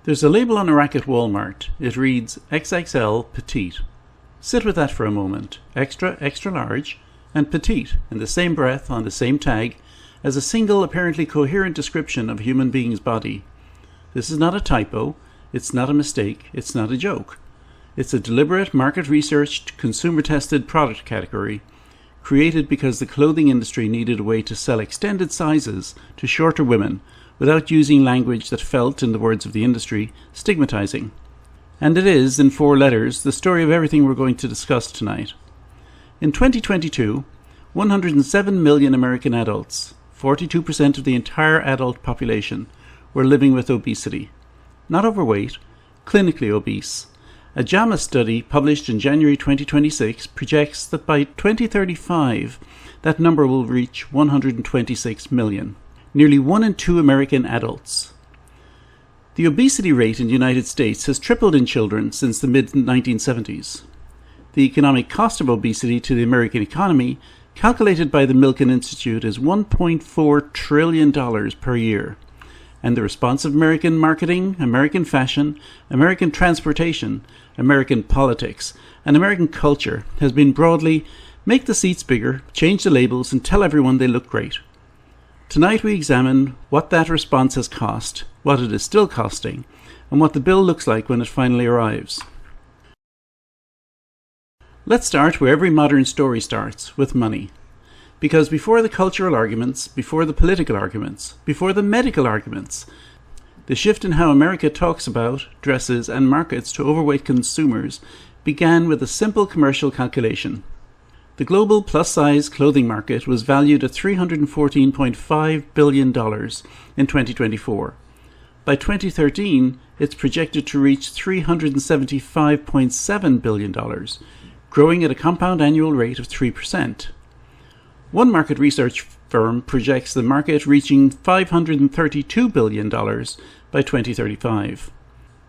There's a label on a rack at Walmart. It reads XXL Petite. Sit with that for a moment. Extra, extra large, and petite in the same breath on the same tag as a single apparently coherent description of a human being's body. This is not a typo. It's not a mistake. It's not a joke. It's a deliberate, market-researched, consumer-tested product category created because the clothing industry needed a way to sell extended sizes to shorter women without using language that felt, in the words of the industry, stigmatizing. And it is, in 4 letters, the story of everything we're going to discuss tonight. In 2022, 107 million American adults, 42% of the entire adult population, were living with obesity. Not overweight, clinically obese. A JAMA study published in January 2026 projects that by 2035, that number will reach 126 million. Nearly 1 in 2 American adults. The obesity rate in the United States has tripled in children since the mid-1970s. The economic cost of obesity to the American economy, calculated by the Milken Institute, is $1.4 trillion per year. And the response of American marketing, American fashion, American transportation, American politics, and American culture has been broadly, make the seats bigger, change the labels, and tell everyone they look great. Tonight we examine what that response has cost, what it is still costing, and what the bill looks like when it finally arrives. Let's start where every modern story starts, with money. Because before the cultural arguments, before the political arguments, before the medical arguments, the shift in how America talks about, dresses, and markets to overweight consumers began with a simple commercial calculation. The global plus-size clothing market was valued at $314.5 billion in 2024. By 2013, it's projected to reach $375.7 billion, growing at a compound annual rate of 3%. One market research firm projects the market reaching $532 billion by 2035.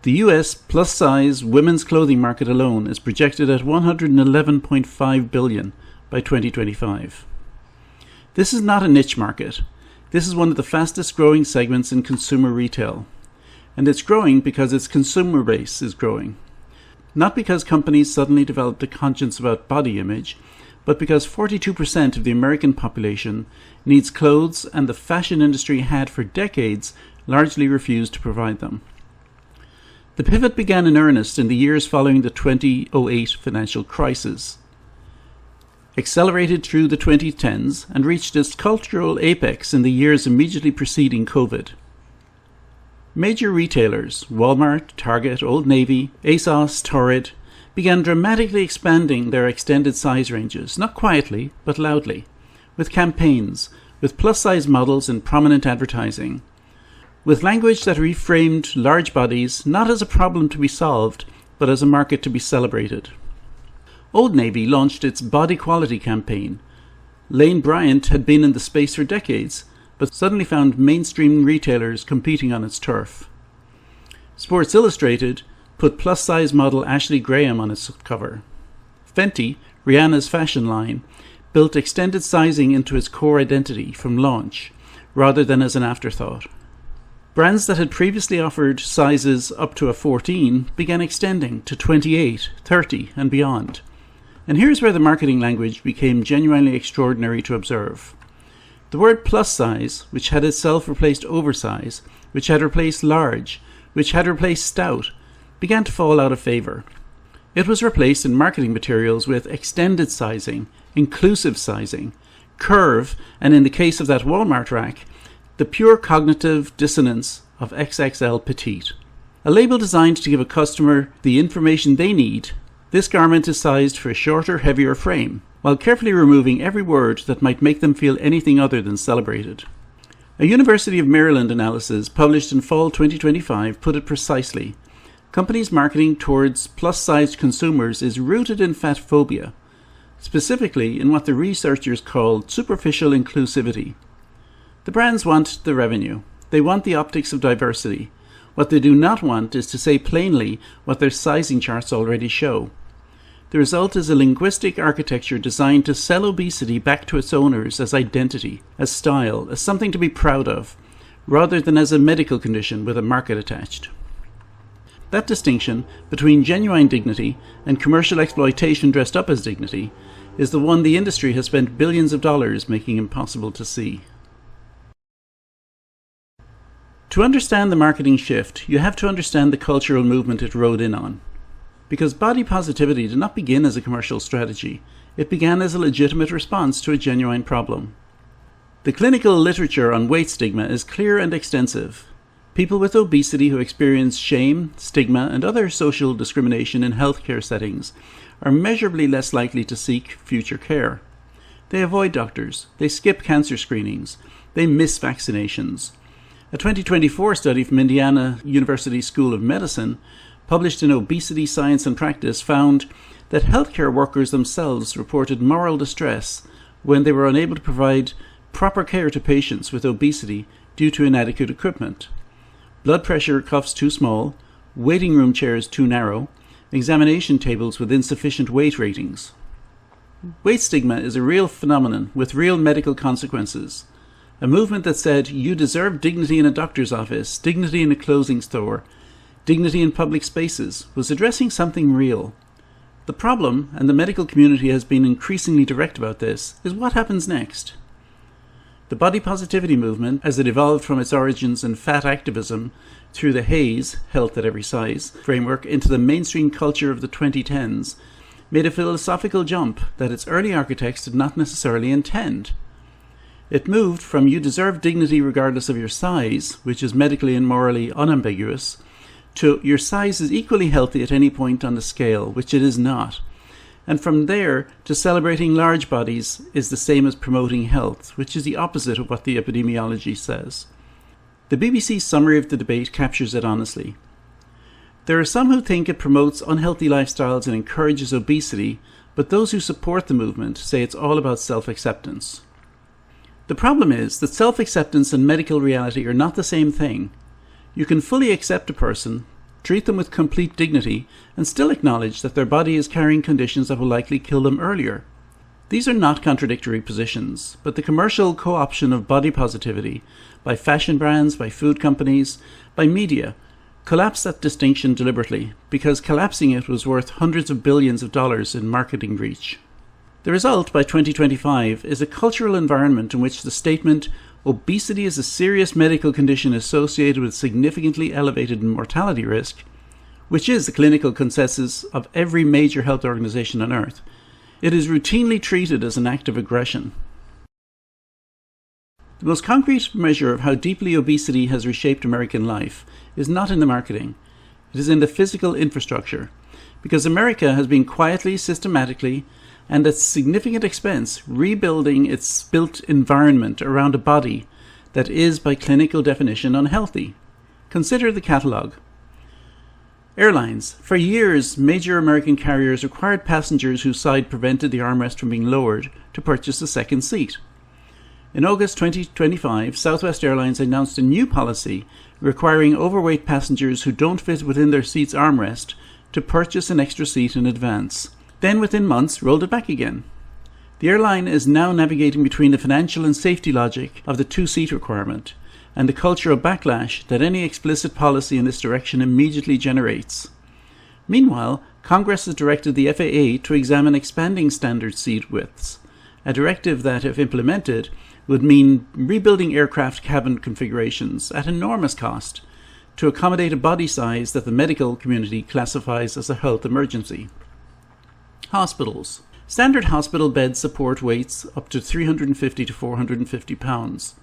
The US plus-size women's clothing market alone is projected at $111.5 billion by 2025. This is not a niche market. This is one of the fastest growing segments in consumer retail. And it's growing because its consumer base is growing. Not because companies suddenly developed a conscience about body image, but because 42% of the American population needs clothes and the fashion industry had for decades largely refused to provide them. The pivot began in earnest in the years following the 2008 financial crisis, accelerated through the 2010s, and reached its cultural apex in the years immediately preceding COVID. Major retailers, Walmart, Target, Old Navy, ASOS, Torrid, began dramatically expanding their extended size ranges, not quietly, but loudly, with campaigns, with plus-size models in prominent advertising, with language that reframed large bodies not as a problem to be solved, but as a market to be celebrated. Old Navy launched its Body Quality campaign. Lane Bryant had been in the space for decades, but suddenly found mainstream retailers competing on its turf. Sports Illustrated put plus-size model Ashley Graham on its cover. Fenty, Rihanna's fashion line, built extended sizing into its core identity from launch, rather than as an afterthought. Brands that had previously offered sizes up to a 14 began extending to 28, 30, and beyond. And here's where the marketing language became genuinely extraordinary to observe. The word plus size, which had itself replaced oversize, which had replaced large, which had replaced stout, began to fall out of favor. It was replaced in marketing materials with extended sizing, inclusive sizing, curve, and in the case of that Walmart rack, the pure cognitive dissonance of XXL Petite. A label designed to give a customer the information they need, this garment is sized for a shorter, heavier frame, while carefully removing every word that might make them feel anything other than celebrated. A University of Maryland analysis published in fall 2025 put it precisely. Companies' marketing towards plus-sized consumers is rooted in fat phobia, specifically in what the researchers called superficial inclusivity. The brands want the revenue. They want the optics of diversity. What they do not want is to say plainly what their sizing charts already show. The result is a linguistic architecture designed to sell obesity back to its owners as identity, as style, as something to be proud of, rather than as a medical condition with a market attached. That distinction between genuine dignity and commercial exploitation dressed up as dignity is the one the industry has spent billions of dollars making impossible to see. To understand the marketing shift, you have to understand the cultural movement it rode in on. Because body positivity did not begin as a commercial strategy, it began as a legitimate response to a genuine problem. The clinical literature on weight stigma is clear and extensive. People with obesity who experience shame, stigma, and other social discrimination in healthcare settings are measurably less likely to seek future care. They avoid doctors, they skip cancer screenings, they miss vaccinations. A 2024 study from Indiana University School of Medicine, published in Obesity Science and Practice, found that healthcare workers themselves reported moral distress when they were unable to provide proper care to patients with obesity due to inadequate equipment. Blood pressure cuffs too small, waiting room chairs too narrow, examination tables with insufficient weight ratings. Weight stigma is a real phenomenon with real medical consequences. A movement that said you deserve dignity in a doctor's office, dignity in a clothing store, dignity in public spaces, was addressing something real. The problem, and the medical community has been increasingly direct about this, is what happens next. The body positivity movement, as it evolved from its origins in fat activism through the HAES, Health at Every Size, framework into the mainstream culture of the 2010s, made a philosophical jump that its early architects did not necessarily intend. It moved from you deserve dignity regardless of your size, which is medically and morally unambiguous, to your size is equally healthy at any point on the scale, which it is not. And from there to celebrating large bodies is the same as promoting health, which is the opposite of what the epidemiology says. The BBC summary of the debate captures it honestly. There are some who think it promotes unhealthy lifestyles and encourages obesity, but those who support the movement say it's all about self-acceptance. The problem is that self-acceptance and medical reality are not the same thing. You can fully accept a person, treat them with complete dignity, and still acknowledge that their body is carrying conditions that will likely kill them earlier. These are not contradictory positions, but the commercial co-option of body positivity by fashion brands, by food companies, by media collapsed that distinction deliberately, because collapsing it was worth hundreds of billions of dollars in marketing reach. The result, by 2025, is a cultural environment in which the statement obesity is a serious medical condition associated with significantly elevated mortality risk, which is the clinical consensus of every major health organization on earth, it is routinely treated as an act of aggression. The most concrete measure of how deeply obesity has reshaped American life is not in the marketing, it is in the physical infrastructure, because America has been quietly, systematically, and at significant expense rebuilding its built environment around a body that is, by clinical definition, unhealthy. Consider the catalogue. Airlines. For years, major American carriers required passengers whose side prevented the armrest from being lowered to purchase a second seat. In August 2025, Southwest Airlines announced a new policy requiring overweight passengers who don't fit within their seat's armrest to purchase an extra seat in advance. Then within months rolled it back again. The airline is now navigating between the financial and safety logic of the two-seat requirement and the cultural backlash that any explicit policy in this direction immediately generates. Meanwhile, Congress has directed the FAA to examine expanding standard seat widths, a directive that, if implemented, would mean rebuilding aircraft cabin configurations at enormous cost to accommodate a body size that the medical community classifies as a health emergency. Hospitals. Standard hospital beds support weights up to 350 to 450 pounds.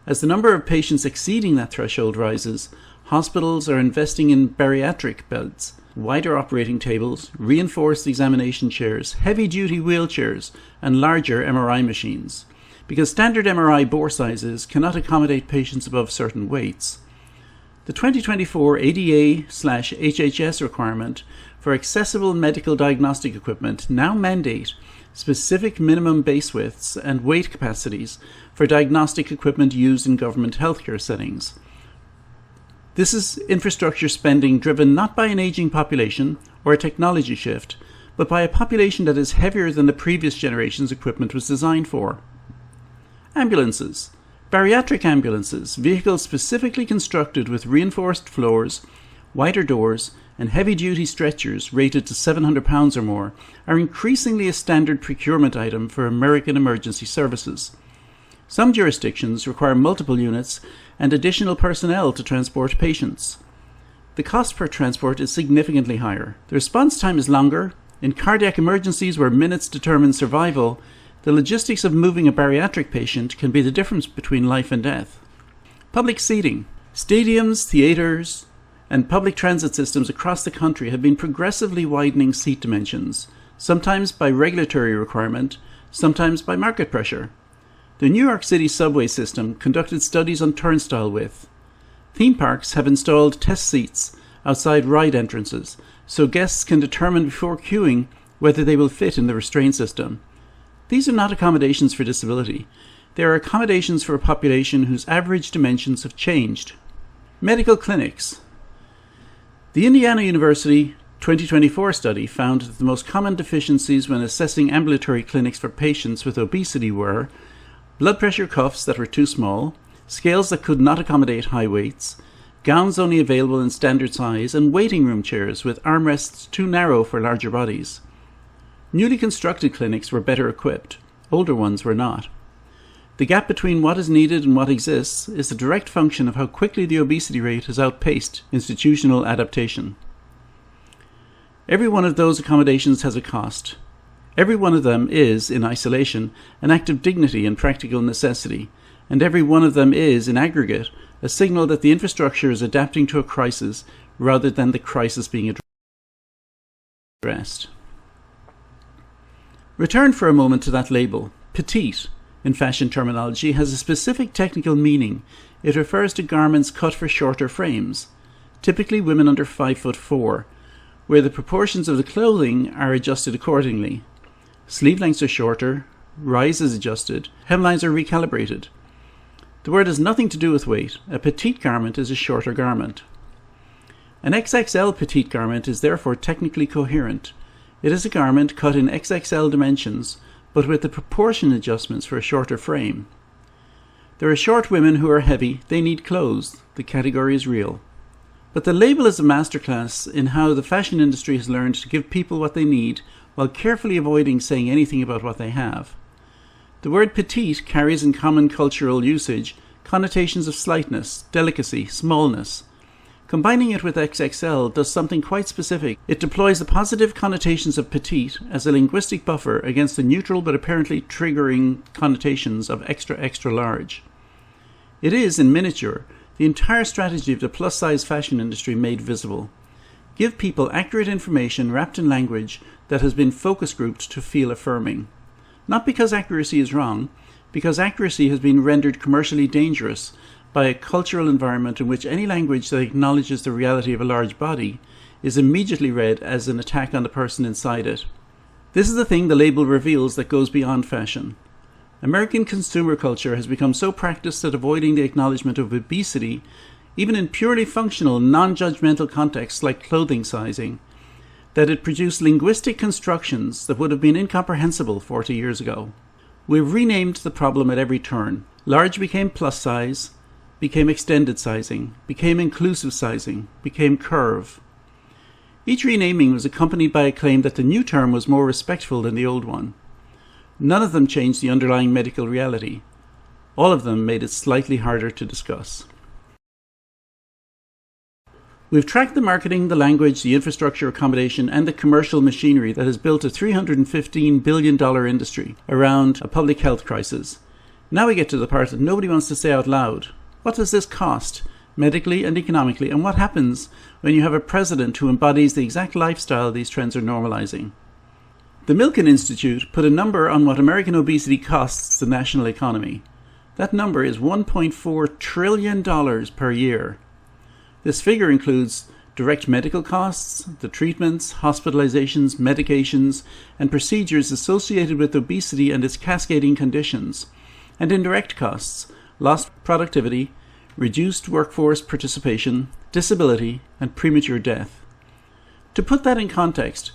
As the number of patients exceeding that threshold rises, hospitals are investing in bariatric beds, wider operating tables, reinforced examination chairs, heavy-duty wheelchairs, and larger MRI machines, because standard MRI bore sizes cannot accommodate patients above certain weights. The 2024 ADA/HHS requirement for accessible medical diagnostic equipment now mandate specific minimum base widths and weight capacities for diagnostic equipment used in government healthcare settings. This is infrastructure spending driven not by an aging population or a technology shift, but by a population that is heavier than the previous generation's equipment was designed for. Ambulances. Bariatric ambulances, vehicles specifically constructed with reinforced floors, wider doors, and heavy-duty stretchers rated to 700 pounds or more are increasingly a standard procurement item for American emergency services. Some jurisdictions require multiple units and additional personnel to transport patients. The cost per transport is significantly higher. The response time is longer. In cardiac emergencies where minutes determine survival, the logistics of moving a bariatric patient can be the difference between life and death. Public seating. Stadiums, theatres, and public transit systems across the country have been progressively widening seat dimensions, sometimes by regulatory requirement, sometimes by market pressure. The New York City subway system conducted studies on turnstile width. Theme parks have installed test seats outside ride entrances, so guests can determine before queuing whether they will fit in the restraint system. These are not accommodations for disability. They are accommodations for a population whose average dimensions have changed. Medical clinics. The Indiana University 2024 study found that the most common deficiencies when assessing ambulatory clinics for patients with obesity were blood pressure cuffs that were too small, scales that could not accommodate high weights, gowns only available in standard size, and waiting room chairs with armrests too narrow for larger bodies. Newly constructed clinics were better equipped. Older ones were not. The gap between what is needed and what exists is a direct function of how quickly the obesity rate has outpaced institutional adaptation. Every one of those accommodations has a cost. Every one of them is, in isolation, an act of dignity and practical necessity, and every one of them is, in aggregate, a signal that the infrastructure is adapting to a crisis rather than the crisis being addressed. Return for a moment to that label. Petite, in fashion terminology, has a specific technical meaning. It refers to garments cut for shorter frames, typically women under 5'4", where the proportions of the clothing are adjusted accordingly. Sleeve lengths are shorter, rise is adjusted, hemlines are recalibrated. The word has nothing to do with weight. A petite garment is a shorter garment. An XXL petite garment is therefore technically coherent. It is a garment cut in XXL dimensions, but with the proportion adjustments for a shorter frame. There are short women who are heavy. They need clothes. The category is real. But the label is a masterclass in how the fashion industry has learned to give people what they need while carefully avoiding saying anything about what they have. The word petite carries in common cultural usage connotations of slightness, delicacy, smallness. Combining it with XXL does something quite specific. It deploys the positive connotations of petite as a linguistic buffer against the neutral but apparently triggering connotations of extra large. It is, in miniature, the entire strategy of the plus-size fashion industry made visible. Give people accurate information wrapped in language that has been focus grouped to feel affirming. Not because accuracy is wrong, because accuracy has been rendered commercially dangerous by a cultural environment in which any language that acknowledges the reality of a large body is immediately read as an attack on the person inside it. This is the thing the label reveals that goes beyond fashion. American consumer culture has become so practiced at avoiding the acknowledgement of obesity, even in purely functional, non-judgmental contexts like clothing sizing, that it produced linguistic constructions that would have been incomprehensible 40 years ago. We've renamed the problem at every turn. Large became plus size, became extended sizing, became inclusive sizing, became curve. Each renaming was accompanied by a claim that the new term was more respectful than the old one. None of them changed the underlying medical reality. All of them made it slightly harder to discuss. We've tracked the marketing, the language, the infrastructure, accommodation, and the commercial machinery that has built a $315 billion industry around a public health crisis. Now we get to the part that nobody wants to say out loud. What does this cost, medically and economically, and what happens when you have a president who embodies the exact lifestyle these trends are normalizing? The Milken Institute put a number on what American obesity costs the national economy. That number is $1.4 trillion per year. This figure includes direct medical costs, the treatments, hospitalizations, medications, and procedures associated with obesity and its cascading conditions, and indirect costs, lost productivity, reduced workforce participation, disability, and premature death. To put that in context,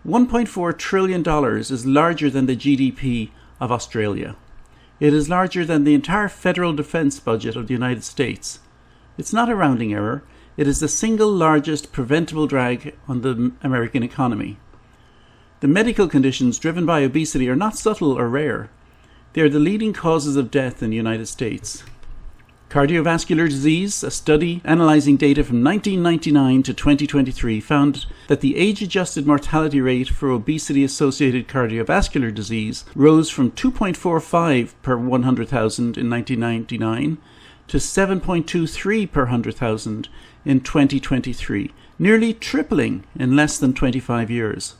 $1.4 trillion is larger than the GDP of Australia. It is larger than the entire federal defense budget of the United States. It's not a rounding error. it is the single largest preventable drag on the American economy. The medical conditions driven by obesity are not subtle or rare. They are the leading causes of death in the United States. Cardiovascular disease, a study analysing data from 1999 to 2023, found that the age-adjusted mortality rate for obesity-associated cardiovascular disease rose from 2.45 per 100,000 in 1999 to 7.23 per 100,000 in 2023, nearly tripling in less than 25 years.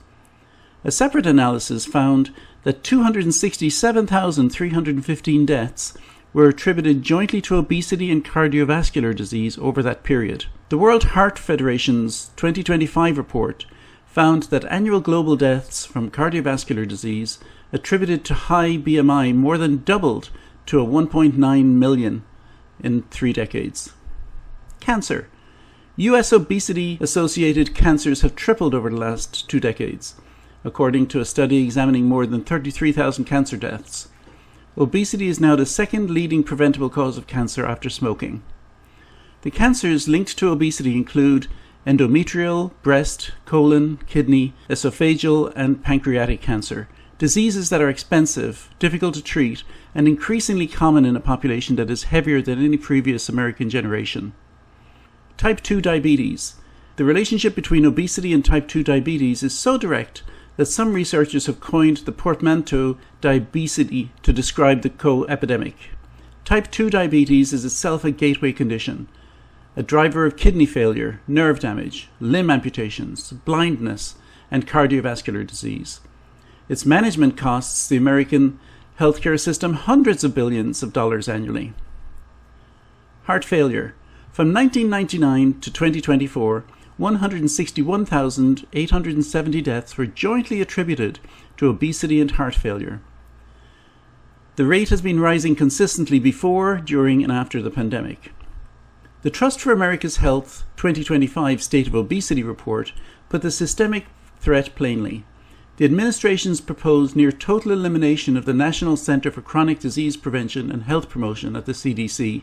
A separate analysis found that 267,315 deaths were attributed jointly to obesity and cardiovascular disease over that period. The World Heart Federation's 2025 report found that annual global deaths from cardiovascular disease attributed to high BMI more than doubled to a 1.9 million in 3 decades. Cancer. US obesity-associated cancers have tripled over the last 2 decades, according to a study examining more than 33,000 cancer deaths. Obesity is now the second leading preventable cause of cancer after smoking. The cancers linked to obesity include endometrial, breast, colon, kidney, esophageal, and pancreatic cancer, diseases that are expensive, difficult to treat, and increasingly common in a population that is heavier than any previous American generation. Type 2 diabetes. The relationship between obesity and type 2 diabetes is so direct that some researchers have coined the portmanteau diabesity to describe the co-epidemic. Type 2 diabetes is itself a gateway condition, a driver of kidney failure, nerve damage, limb amputations, blindness, and cardiovascular disease. Its management costs the American healthcare system hundreds of billions of dollars annually. Heart failure. From 1999 to 2024, 161,870 deaths were jointly attributed to obesity and heart failure. The rate has been rising consistently before, during, and after the pandemic. The Trust for America's Health 2025 State of Obesity report put the systemic threat plainly. The administration's proposed near total elimination of the National Center for Chronic Disease Prevention and Health Promotion at the CDC,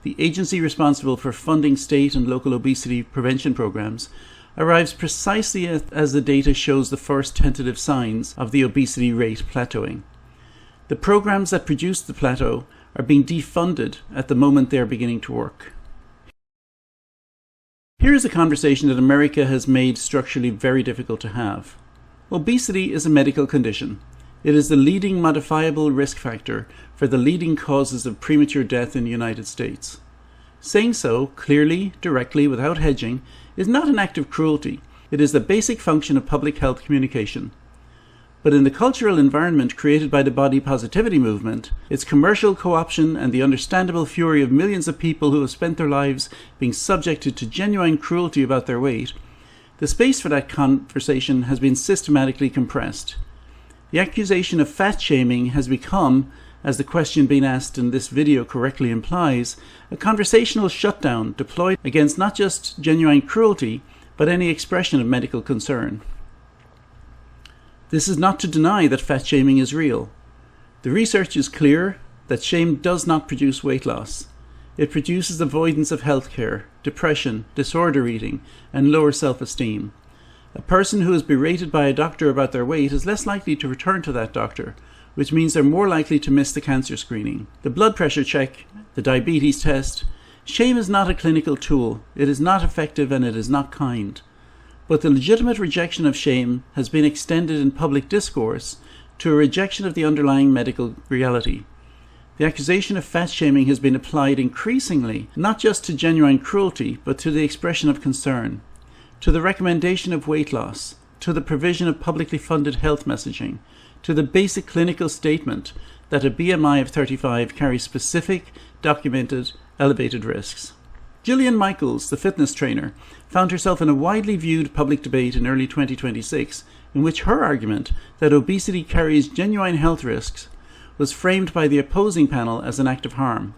the agency responsible for funding state and local obesity prevention programs, arrives precisely as the data shows the first tentative signs of the obesity rate plateauing. The programs that produced the plateau are being defunded at the moment they are beginning to work. Here is a conversation that America has made structurally very difficult to have. Obesity is a medical condition. It is the leading modifiable risk factor for the leading causes of premature death in the United States. Saying so, clearly, directly, without hedging, is not an act of cruelty. It is the basic function of public health communication. But in the cultural environment created by the body positivity movement, its commercial co-option and the understandable fury of millions of people who have spent their lives being subjected to genuine cruelty about their weight, the space for that conversation has been systematically compressed. The accusation of fat shaming has become, as the question being asked in this video correctly implies, a conversational shutdown deployed against not just genuine cruelty, but any expression of medical concern. This is not to deny that fat shaming is real. The research is clear that shame does not produce weight loss. It produces avoidance of healthcare, depression, disorder eating, and lower self-esteem. A person who is berated by a doctor about their weight is less likely to return to that doctor, which means they're more likely to miss the cancer screening, the blood pressure check, the diabetes test. Shame is not a clinical tool. It is not effective and it is not kind. But the legitimate rejection of shame has been extended in public discourse to a rejection of the underlying medical reality. The accusation of fat shaming has been applied increasingly, not just to genuine cruelty, but to the expression of concern, to the recommendation of weight loss, to the provision of publicly funded health messaging, to the basic clinical statement that a BMI of 35 carries specific, documented, elevated risks. Gillian Michaels, the fitness trainer, found herself in a widely viewed public debate in early 2026 in which her argument that obesity carries genuine health risks was framed by the opposing panel as an act of harm.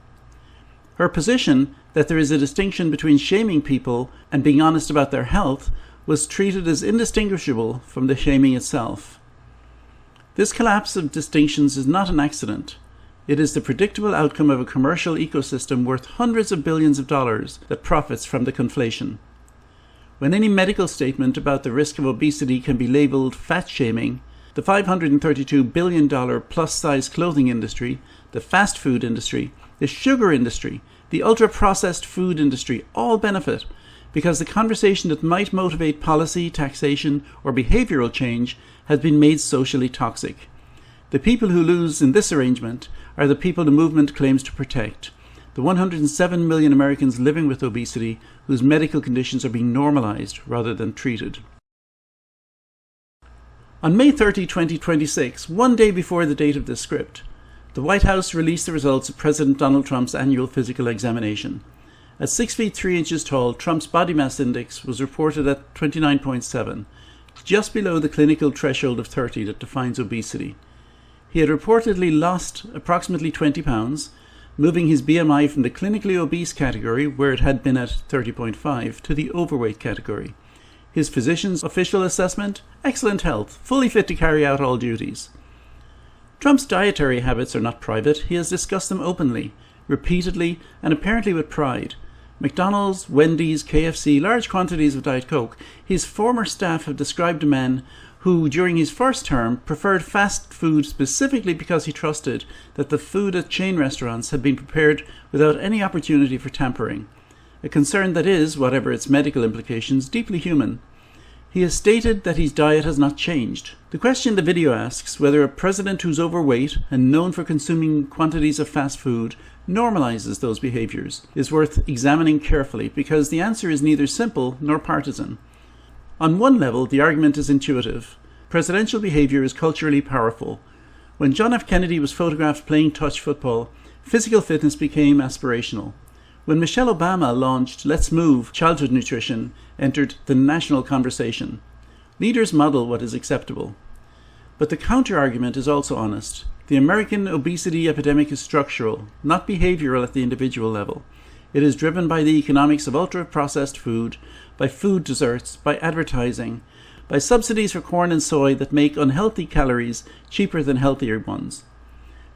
Her position that there is a distinction between shaming people and being honest about their health was treated as indistinguishable from the shaming itself. This collapse of distinctions is not an accident. It is the predictable outcome of a commercial ecosystem worth hundreds of billions of dollars that profits from the conflation. When any medical statement about the risk of obesity can be labelled fat-shaming, the $532 billion plus-size clothing industry, the fast food industry, the sugar industry, the ultra-processed food industry all benefit because the conversation that might motivate policy, taxation, or behavioural change has been made socially toxic. The people who lose in this arrangement are the people the movement claims to protect, the 107 million Americans living with obesity whose medical conditions are being normalised rather than treated. On May 30, 2026, one day before the date of this script, the White House released the results of President Donald Trump's annual physical examination. At 6 feet 3 inches tall, Trump's body mass index was reported at 29.7, just below the clinical threshold of 30 that defines obesity. He had reportedly lost approximately 20 pounds, moving his BMI from the clinically obese category, where it had been at 30.5, to the overweight category. His physician's official assessment? Excellent health, fully fit to carry out all duties. Trump's dietary habits are not private. He has discussed them openly, repeatedly, and apparently with pride. McDonald's, Wendy's, KFC, large quantities of Diet Coke. His former staff have described a man who, during his first term, preferred fast food specifically because he trusted that the food at chain restaurants had been prepared without any opportunity for tampering. A concern that is, whatever its medical implications, deeply human. He has stated that his diet has not changed. The question the video asks, whether a president who's overweight and known for consuming quantities of fast food normalizes those behaviors, is worth examining carefully because the answer is neither simple nor partisan. On one level, the argument is intuitive. Presidential behavior is culturally powerful. When John F. Kennedy was photographed playing touch football, physical fitness became aspirational. When Michelle Obama launched Let's Move, childhood nutrition entered the national conversation. Leaders model what is acceptable. But the counter-argument is also honest. The American obesity epidemic is structural, not behavioral at the individual level. It is driven by the economics of ultra-processed food, by food deserts, by advertising, by subsidies for corn and soy that make unhealthy calories cheaper than healthier ones.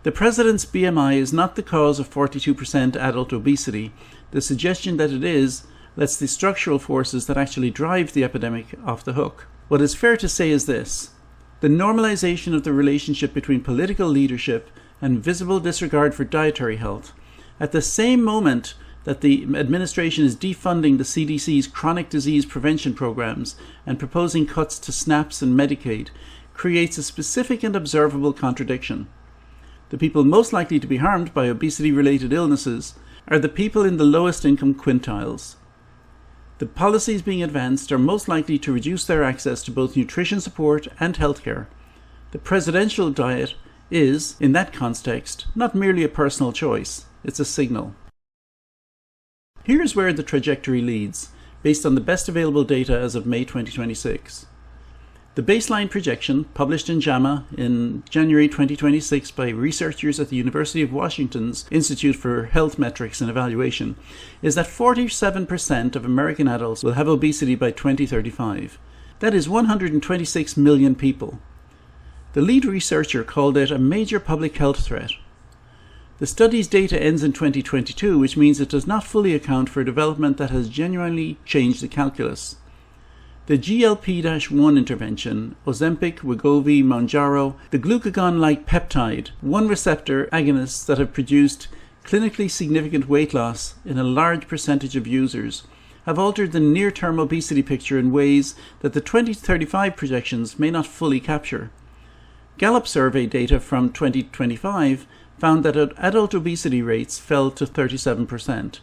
The president's BMI is not the cause of 42% adult obesity. The suggestion that it is lets the structural forces that actually drive the epidemic off the hook. What is fair to say is this: the normalization of the relationship between political leadership and visible disregard for dietary health, at the same moment that the administration is defunding the CDC's chronic disease prevention programs and proposing cuts to SNAPs and Medicaid, creates a specific and observable contradiction. The people most likely to be harmed by obesity-related illnesses are the people in the lowest income quintiles. The policies being advanced are most likely to reduce their access to both nutrition support and healthcare. The presidential diet is, in that context, not merely a personal choice, it's a signal. Here's where the trajectory leads, based on the best available data as of May 2026. The baseline projection, published in JAMA in January 2026 by researchers at the University of Washington's Institute for Health Metrics and Evaluation, is that 47% of American adults will have obesity by 2035. That is 126 million people. The lead researcher called it a major public health threat. The study's data ends in 2022, which means it does not fully account for a development that has genuinely changed the calculus. The GLP-1 intervention, Ozempic, Wegovy, Mounjaro, the glucagon-like peptide, one receptor agonists that have produced clinically significant weight loss in a large percentage of users, have altered the near-term obesity picture in ways that the 2035 projections may not fully capture. Gallup survey data from 2025 found that adult obesity rates fell to 37%,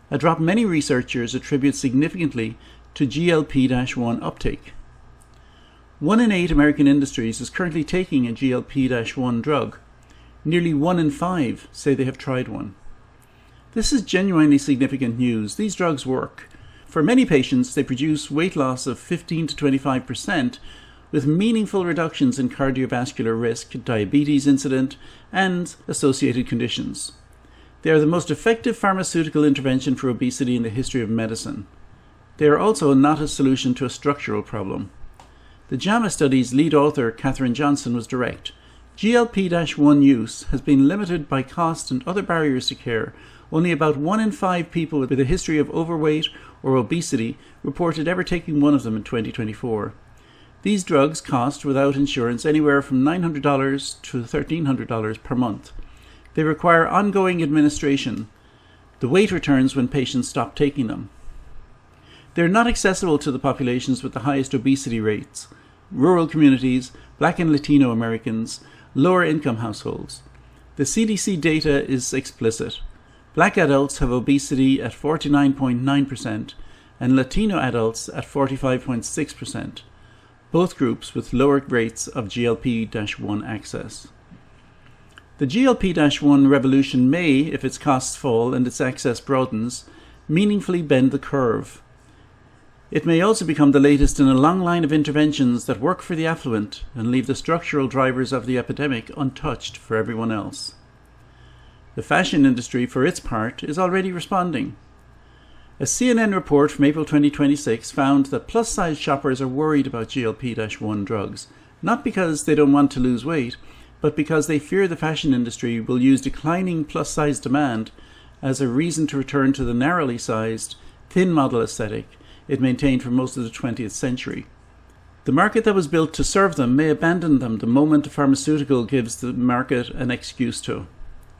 a drop many researchers attribute significantly to GLP-1 uptake. 1 in 8 American industries is currently taking a GLP-1 drug. Nearly 1 in 5 say they have tried one. This is genuinely significant news. These drugs work. For many patients, they produce weight loss of 15 to 25%, with meaningful reductions in cardiovascular risk, diabetes incident, and associated conditions. They are the most effective pharmaceutical intervention for obesity in the history of medicine. They are also not a solution to a structural problem. The JAMA study's lead author, Katherine Johnson, was direct. GLP-1 use has been limited by cost and other barriers to care. Only about 1 in 5 people with a history of overweight or obesity reported ever taking one of them in 2024. These drugs cost, without insurance, anywhere from $900 to $1,300 per month. They require ongoing administration. The weight returns when patients stop taking them. They're not accessible to the populations with the highest obesity rates: rural communities, Black and Latino Americans, lower income households. The CDC data is explicit. Black adults have obesity at 49.9% and Latino adults at 45.6%, both groups with lower rates of GLP-1 access. The GLP-1 revolution may, if its costs fall and its access broadens, meaningfully bend the curve. It may also become the latest in a long line of interventions that work for the affluent and leave the structural drivers of the epidemic untouched for everyone else. The fashion industry, for its part, is already responding. A CNN report from April 2026 found that plus-size shoppers are worried about GLP-1 drugs, not because they don't want to lose weight, but because they fear the fashion industry will use declining plus-size demand as a reason to return to the narrowly sized, thin model aesthetic it maintained for most of the 20th century. The market that was built to serve them may abandon them the moment a pharmaceutical gives the market an excuse to.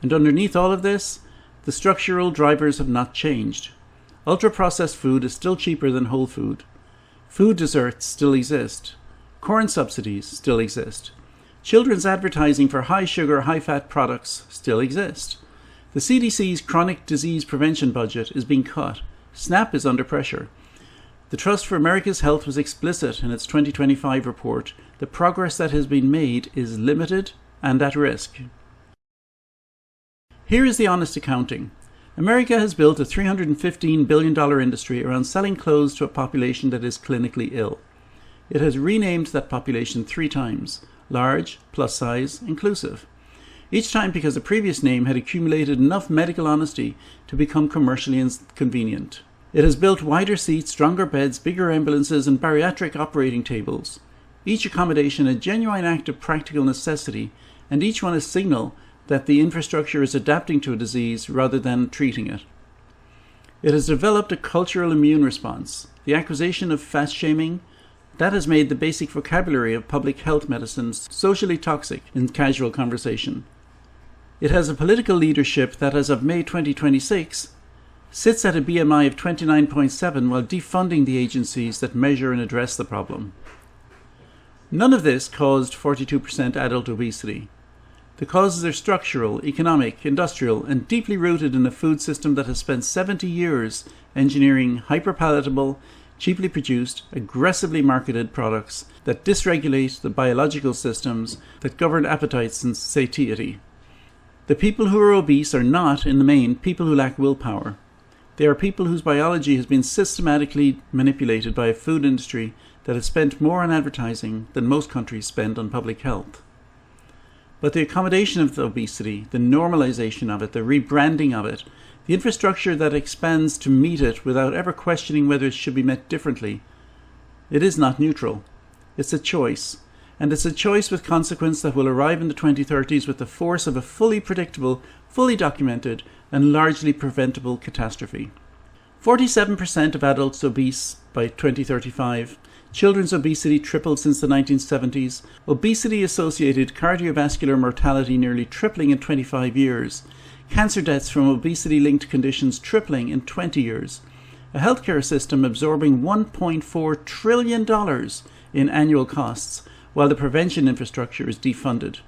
And underneath all of this, the structural drivers have not changed. Ultra-processed food is still cheaper than whole food. Food deserts still exist. Corn subsidies still exist. Children's advertising for high-sugar, high-fat products still exist. The CDC's chronic disease prevention budget is being cut. SNAP is under pressure. The Trust for America's Health was explicit in its 2025 report. The progress that has been made is limited and at risk. Here is the honest accounting. America has built a $315 billion industry around selling clothes to a population that is clinically ill. It has renamed that population 3 times: large, plus size, inclusive. Each time because the previous name had accumulated enough medical honesty to become commercially inconvenient. It has built wider seats, stronger beds, bigger ambulances, and bariatric operating tables. Each accommodation a genuine act of practical necessity, and each one a signal that the infrastructure is adapting to a disease rather than treating it. It has developed a cultural immune response. The accusation of fast shaming, that has made the basic vocabulary of public health medicine socially toxic in casual conversation. It has a political leadership that, as of May 2026, sits at a BMI of 29.7 while defunding the agencies that measure and address the problem. None of this caused 42% adult obesity. The causes are structural, economic, industrial, and deeply rooted in a food system that has spent 70 years engineering hyperpalatable, cheaply produced, aggressively marketed products that dysregulate the biological systems that govern appetites and satiety. The people who are obese are not, in the main, people who lack willpower. They are people whose biology has been systematically manipulated by a food industry that has spent more on advertising than most countries spend on public health. But the accommodation of the obesity, the normalization of it, the rebranding of it, the infrastructure that expands to meet it without ever questioning whether it should be met differently, it is not neutral. It's a choice. And it's a choice with consequence that will arrive in the 2030s with the force of a fully predictable, fully documented, and largely preventable catastrophe. 47% of adults obese by 2035. Children's obesity tripled since the 1970s. Obesity-associated cardiovascular mortality nearly tripling in 25 years. Cancer deaths from obesity-linked conditions tripling in 20 years. A healthcare system absorbing $1.4 trillion in annual costs, while the prevention infrastructure is defunded.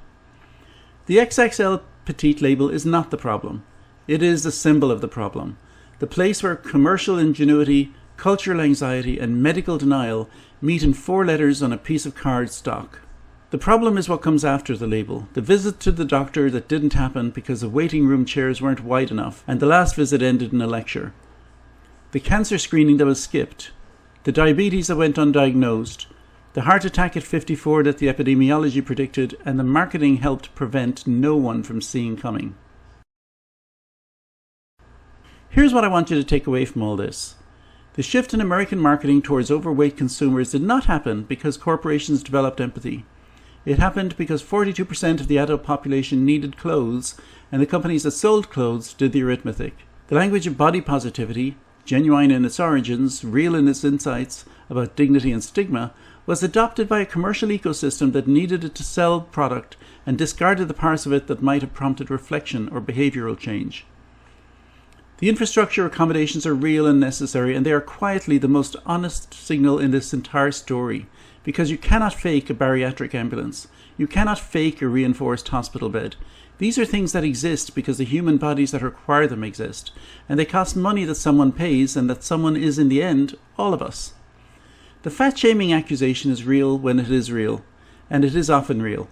The XXL Petite label is not the problem. It is a symbol of the problem. The place where commercial ingenuity, cultural anxiety, and medical denial meet in 4 letters on a piece of cardstock. The problem is what comes after the label. The visit to the doctor that didn't happen because the waiting room chairs weren't wide enough, and the last visit ended in a lecture. The cancer screening that was skipped. The diabetes that went undiagnosed. The heart attack at 54 that the epidemiology predicted, and the marketing helped prevent no one from seeing coming. Here's what I want you to take away from all this. The shift in American marketing towards overweight consumers did not happen because corporations developed empathy. It happened because 42% of the adult population needed clothes, and the companies that sold clothes did the arithmetic. The language of body positivity, genuine in its origins, real in its insights about dignity and stigma, was adopted by a commercial ecosystem that needed it to sell product and discarded the parts of it that might have prompted reflection or behavioural change. The infrastructure accommodations are real and necessary, and they are quietly the most honest signal in this entire story, because you cannot fake a bariatric ambulance. You cannot fake a reinforced hospital bed. These are things that exist because the human bodies that require them exist, and they cost money that someone pays, and that someone is in the end all of us. The fat-shaming accusation is real when it is real, and it is often real.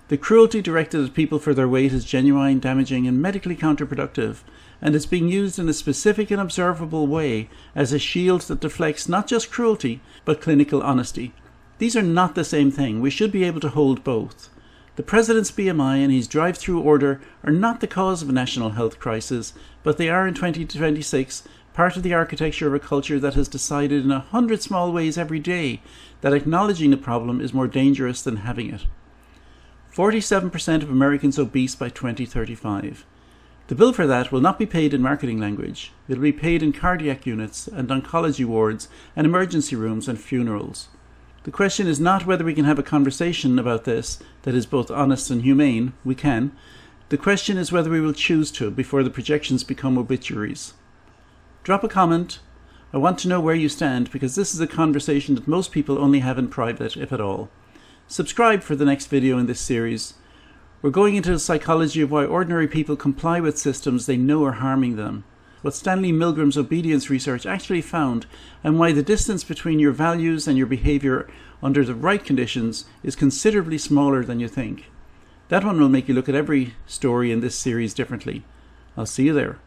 The cruelty directed at people for their weight is genuine, damaging, and medically counterproductive, and is being used in a specific and observable way as a shield that deflects not just cruelty, but clinical honesty. These are not the same thing. We should be able to hold both. The President's BMI and his drive-through order are not the cause of a national health crisis, but they are in 2026 part of the architecture of a culture that has decided in 100 small ways every day that acknowledging a problem is more dangerous than having it. 47% of Americans obese by 2035. The bill for that will not be paid in marketing language. It will be paid in cardiac units and oncology wards and emergency rooms and funerals. The question is not whether we can have a conversation about this that is both honest and humane. We can. The question is whether we will choose to before the projections become obituaries. Drop a comment. I want to know where you stand, because this is a conversation that most people only have in private, if at all. Subscribe for the next video in this series. We're going into the psychology of why ordinary people comply with systems they know are harming them, what Stanley Milgram's obedience research actually found, and why the distance between your values and your behaviour under the right conditions is considerably smaller than you think. That one will make you look at every story in this series differently. I'll see you there.